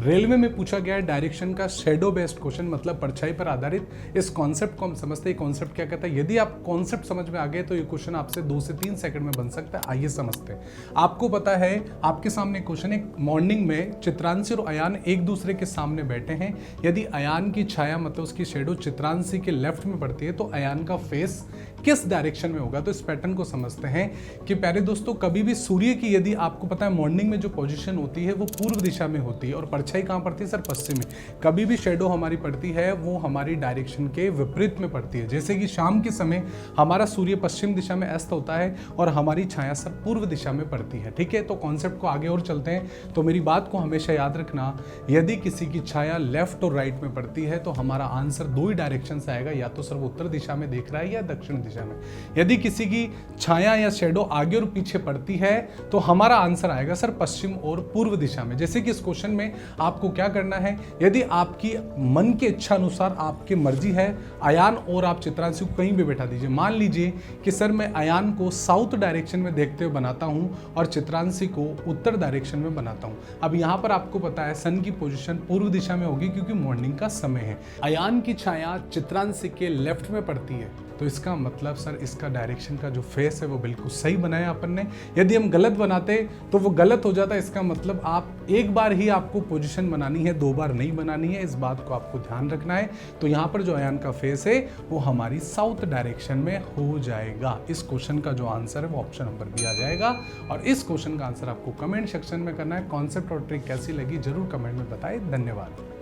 Railway में पूछा गया है डायरेक्शन का शेडो बेस्ड क्वेश्चन, मतलब परछाई पर आधारित। इस कॉन्सेप्ट को हम समझते हैं। कॉन्सेप्ट क्या कहता है? यदि आप कॉन्सेप्ट समझ में आ गए तो ये क्वेश्चन आपसे 2 से 3 सेकंड में बन सकता है। आइए समझते हैं। आपको पता है, आपके सामने क्वेश्चन है, मॉर्निंग में चित्रांशी और अयान एक दूसरे के सामने बैठे हैं। यदि अयान की छाया मतलब उसकी शेडो चित्रांशी के लेफ्ट में पड़ती है तो अयान का फेस किस डायरेक्शन में होगा? तो इस पैटर्न को समझते हैं कि प्यारे दोस्तों, कभी भी सूर्य की, यदि आपको पता है मॉर्निंग में जो पोजीशन होती है वो पूर्व दिशा में होती है और परछाई कहाँ पड़ती है सर? पश्चिम में। कभी भी शेडो हमारी पड़ती है वो हमारी डायरेक्शन के विपरीत में पड़ती है। जैसे कि शाम के समय हमारा सूर्य पश्चिम दिशा में अस्त होता है और हमारी छाया सर पूर्व दिशा में पड़ती है। ठीक है, तो कॉन्सेप्ट को आगे और चलते हैं। तो मेरी बात को हमेशा याद रखना, यदि किसी की छाया लेफ्ट और राइट में पड़ती है तो हमारा आंसर 2 ही डायरेक्शन से आएगा, या तो सर वो उत्तर दिशा में देख रहा है या दक्षिण दिशा में। यदि किसी की छाया या शेडो आगे और पीछे पड़ती है तो हमारा आंसर आएगा सर पश्चिम और पूर्व दिशा में। जैसे कि इस क्वेश्चन में आपको क्या करना है, यदि आपकी मन के इच्छा अनुसार आपकी मर्जी है, अयान और आप चित्रांशी को कहीं भी बैठा दीजिए। मान लीजिए कि सर मैं अयान को साउथ डायरेक्शन में देखते हुए बनाता हूं और चित्रांशी को उत्तर डायरेक्शन में बनाता हूं। अब यहां पर आपको पता है सन की पोजीशन पूर्व दिशा में होगी क्योंकि मॉर्निंग का समय है। अयान की छाया चित्रांशी के लेफ्ट में पड़ती है, तो इसका मतलब सर इसका डायरेक्शन का जो फेस है वो बिल्कुल सही बनाया अपन ने। यदि हम गलत बनाते तो वो गलत हो जाता। इसका मतलब आप एक बार ही आपको पोजीशन बनानी है, 2 बार नहीं बनानी है। इस बात को आपको ध्यान रखना है। तो यहाँ पर जो अयान का फेस है वो हमारी साउथ डायरेक्शन में हो जाएगा। इस क्वेश्चन का जो आंसर है वो ऑप्शन नंबर बी आ जाएगा। और इस क्वेश्चन का आंसर आपको कमेंट सेक्शन में करना है। कॉन्सेप्ट और ट्रिक कैसी लगी जरूर कमेंट में बताएं। धन्यवाद।